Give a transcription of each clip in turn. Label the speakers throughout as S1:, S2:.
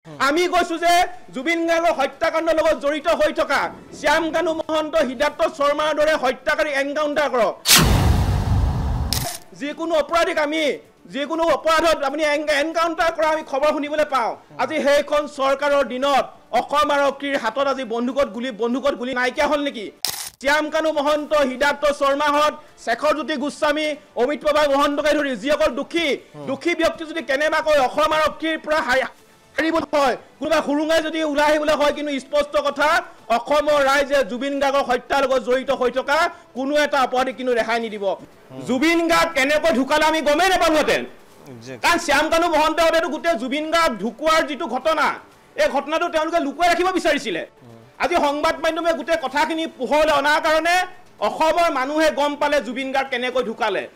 S1: আমি কৈছো যে জুবিন গাৰ্গৰ হত্যাকাণ্ডৰ লগত জড়িত হৈ থকা শ্যাম কানু মহন্ত হিদান্ত শৰ্মাৰ দৰে হত্যাকাৰী এনকাউন্টাৰ কৰক যিকোনো অপৰাধীক আমি যিকোনো অপৰাধত আপুনি এনকাউন্টাৰ কৰা আমি খবৰ শুনিবলৈ পাওঁ আজি হেইখন চৰকাৰৰ দিনত অসম আৰক্ষীৰ হাতত আজি বন্দুকত গুলি নাইকিয়া হ'ল নেকি শ্যাম কানু মহন্ত হিদান্ত শৰ্মাহত শেখৰজ্যোতি গোস্বামী অমিত প্ৰভা মহন্তকে ধৰি যিসকল দুখী ব্যক্তি যদি কেনেবাকৈ অসম আৰক্ষীৰ পৰা কোনোবা হুৰুঙাই যদি ওলাই আহিবলৈ হয় কিন্তু স্পষ্ট কথা অসমৰ ৰাইজে জুবিন গাৰ্গৰ হত্যাৰ লগত জড়িত হৈ থকা কোনো এটা অপৰাধী কিন্তু ৰেহাই নিদিব জুবিন গাৰ্গ কেনেকৈ ঢুকালে আমি গমেই নাপালোহেঁতেন কাৰণ শ্যাম কানু মহন্তহঁতেতো গোটেই জুবিন গাৰ্গ ঢুকুৱাৰ যিটো ঘটনা এই ঘটনাটো তেওঁলোকে লুকুৱাই ৰাখিব বিচাৰিছিলে আজি সংবাদ মাধ্যমে গোটেই কথাখিনি পোহৰলৈ অনাৰ কাৰণে অসমৰ মানুহে গম পালে জুবিন গাৰ্গ কেনেকৈ ঢুকালে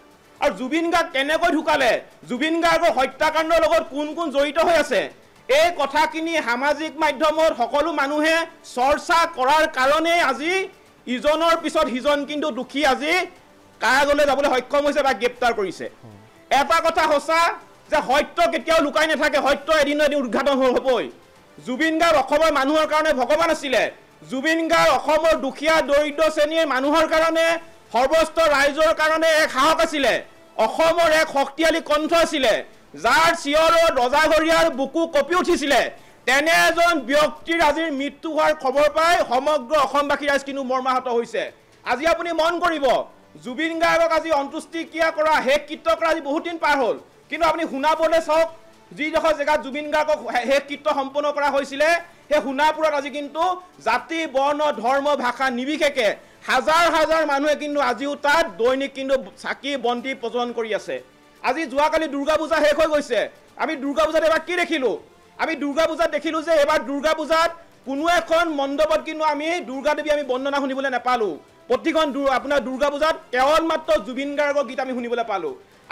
S1: আৰু জুবিন গাৰ্গ কেনেকৈ ঢুকালে জুবিন গাৰ্গৰ হত্যাকাণ্ডৰ লগত কোন কোন জড়িত হৈ আছে এই কথাখিনি সামাজিক মাধ্যমত সকলো মানুহে চৰ্চা কৰাৰ কাৰণে আজি ইজনৰ পিছত সিজন কিন্তু দুখী আজি কাৰাগাৰলৈ যাবলৈ সক্ষম হৈছে বা গ্ৰেপ্তাৰ কৰিছে এটা কথা সঁচা যে সত্য কেতিয়াও লুকাই নাথাকে সত্য এদিন উদ্ঘাটন হ'বই জুবিন গাৰ্গ অসমৰ মানুহৰ কাৰণে ভগৱান আছিলে জুবিন গাৰ্গ অসমৰ দুখীয়া দৰিদ্ৰ শ্ৰেণীৰ মানুহৰ কাৰণে সৰ্বস্ত ৰাইজৰ কাৰণে এক সাহস আছিলে অসমৰ এক শক্তিশালী কণ্ঠ আছিলে যাৰ চিঞৰত ৰজাঘৰীয়াৰ বুকু কঁপি উঠিছিলে তেনে এজন ব্যক্তিৰ আজিৰ মৃত্যু হোৱাৰ খবৰ পাই সমগ্ৰ অসমবাসী ৰাইজ কিন্তু মৰ্মাহত হৈছে আজি আপুনি মন কৰিব জুবিন গাৰ্গক আজি অন্ত্যেষ্টিক্ৰিয়া কৰা শেষ কৃত্য কৰা আজি বহুত দিন পাৰ হ'ল কিন্তু আপুনি শুনাবলৈ চাওক যিডোখৰ জেগাত জুবিন গাৰ্গক শেষ কৃত্য সম্পন্ন কৰা হৈছিলে সেই শুনাপুৰত আজি কিন্তু জাতি বৰ্ণ ধৰ্ম ভাষা নিৰ্বিশেষে হাজাৰ হাজাৰ মানুহে কিন্তু আজিও তাত দৈনিক কিন্তু চাকি বন্তি প্ৰজ্বলন কৰি আছে আজি যোৱাকালি দুৰ্গা পূজা শেষ হৈ গৈছে আমি দুৰ্গা পূজাত এবাৰ কি দেখিলো আমি দুৰ্গা পূজাত দেখিলো যে এবাৰ দুৰ্গা পূজাত কোনো এখন মণ্ডপত কিন্তু আমি দুৰ্গা দেৱী আমি বন্দনা শুনিবলৈ নাপালো প্ৰতিখন আপোনাৰ দুৰ্গা পূজাত কেৱল মাত্ৰ জুবিন গাৰ্গৰ গীত আমি শুনিবলৈ পালো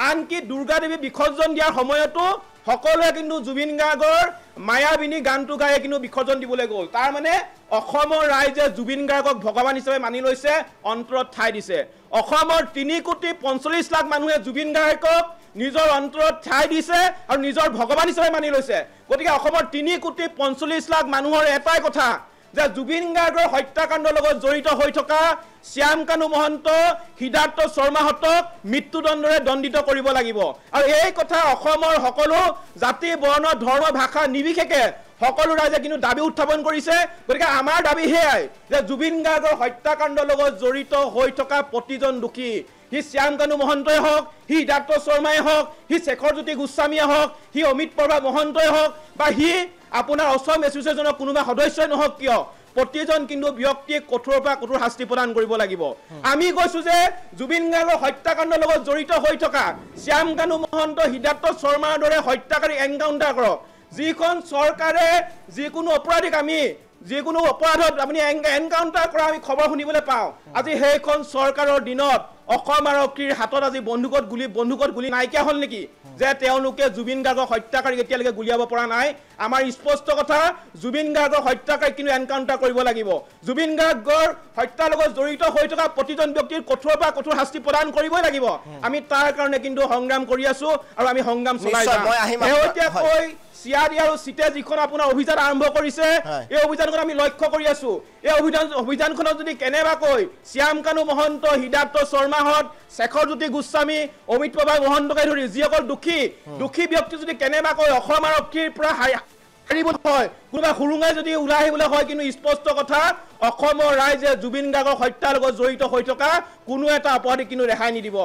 S1: আনকি দুৰ্গা দেৱী বিসৰ্জন দিয়াৰ সময়তো সকলোৱে কিন্তু জুবিন গাৰ্গৰ মায়াবিনী গানটো গায়ে কিন্তু বিসৰ্জন দিবলৈ গ'ল তাৰ মানে অসমৰ ৰাইজে জুবিন গাৰ্গক ভগৱান হিচাপে মানি লৈছে অন্তৰত ঠাই দিছে অসমৰ 3,45,00,000 মানুহে জুবিন গাৰ্গক নিজৰ অন্তৰত ঠাই দিছে আৰু নিজৰ ভগৱান হিচাপে মানি লৈছে গতিকে অসমৰ 3,45,00,000 মানুহৰ এটাই কথা যে জুবিন গাৰ্গৰ হত্যাকাণ্ডৰ লগত জড়িত হৈ থকা শ্যাম কানু মহন্ত হিদান্ত শৰ্মাহতক মৃত্যুদণ্ডৰে দণ্ডিত কৰিব লাগিব আৰু এই কথা অসমৰ সকলো জাতি বৰ্ণ ধৰ্ম ভাষা নিৰ্বিশেষে সকলো ৰাইজে কিন্তু দাবী উত্থাপন কৰিছে গতিকে আমাৰ দাবী হেয়াই যে জুবিন গাৰ্গৰ হত্যাকাণ্ডৰ লগত জড়িত হৈ থকা প্ৰতিজন দুখী হি শ্যাম কানু মহন্তই হওক হি হিদান্ত শৰ্মাই হওক হি শেখৰজ্যোতি গোস্বামীয়ে হওক হি অমিত প্ৰভা মহন্তই হওক বা হি আপোনাৰ অসম এছ'চিয়েশ্যনৰ কোনোবা সদস্যই নহওক কিয় প্ৰতিজন কিন্তু ব্যক্তিক কঠোৰৰ পৰা কঠোৰ শাস্তি প্ৰদান কৰিব লাগিব আমি কৈছো যে জুবিন গাৰ্গৰ হত্যাকাণ্ডৰ লগত জড়িত হৈ থকা শ্যাম কানু মহন্ত হিদান্ত শৰ্মাৰ দৰে হত্যাকাৰী এনকাউন্টাৰ কৰক যিখন চৰকাৰে যিকোনো অপৰাধীক আমি যিকোনো অপৰাধত আপুনি এনকাউন্টাৰ কৰা আমি খবৰ শুনিবলৈ পাওঁ আজি হেইখন চৰকাৰৰ দিনত অসম আৰক্ষীৰ হাতত আজি বন্দুকত গুলি নাইকিয়া হ'ল নেকি যে তেওঁলোকে জুবিন গাৰ্গৰ হত্যাকাৰীক এতিয়ালৈকে গুলিয়াব পৰা নাই আমাৰ স্পষ্ট কথা জুবিন গাৰ্গৰ হত্যাকাৰীক কিন্তু এনকাউন্টাৰ কৰিব লাগিব জুবিন গাৰ্গৰ হত্যাৰ লগত জড়িত হৈ থকা প্ৰতিজন ব্যক্তিৰ কঠোৰৰ পৰা কঠোৰ শাস্তি প্ৰদান কৰিবই লাগিব আমি তাৰ কাৰণে কিন্তু সংগ্ৰাম কৰি আছো আৰু আমি সংগ্ৰাম চলাই যাম শেহতীয়াকৈ চিআৰডি আৰু চিটে যিখন আপোনাৰ অভিযান আৰম্ভ কৰিছে এই অভিযানখন আমি লক্ষ্য কৰি আছো এই অভিযানখনত যদি কেনেবাকৈ শ্যাম কানু মহন্ত হিদান্ত শৰ্মাহত শেখৰজ্যোতি গোস্বামী অমিত প্ৰভা মহন্তকে ধৰি যিসকল দুখী ব্যক্তি যদি কেনেবাকৈ অসম আৰক্ষীৰ পৰা হয় কোনোবা হুৰুঙাই যদি ওলাই আহিবলৈ হয় কিন্তু স্পষ্ট কথা অসমৰ ৰাইজে জুবিন গাৰ্গৰ হত্যাৰ লগত জড়িত হৈ থকা কোনো এটা অপৰাধী কিন্তু ৰেহাই নিদিব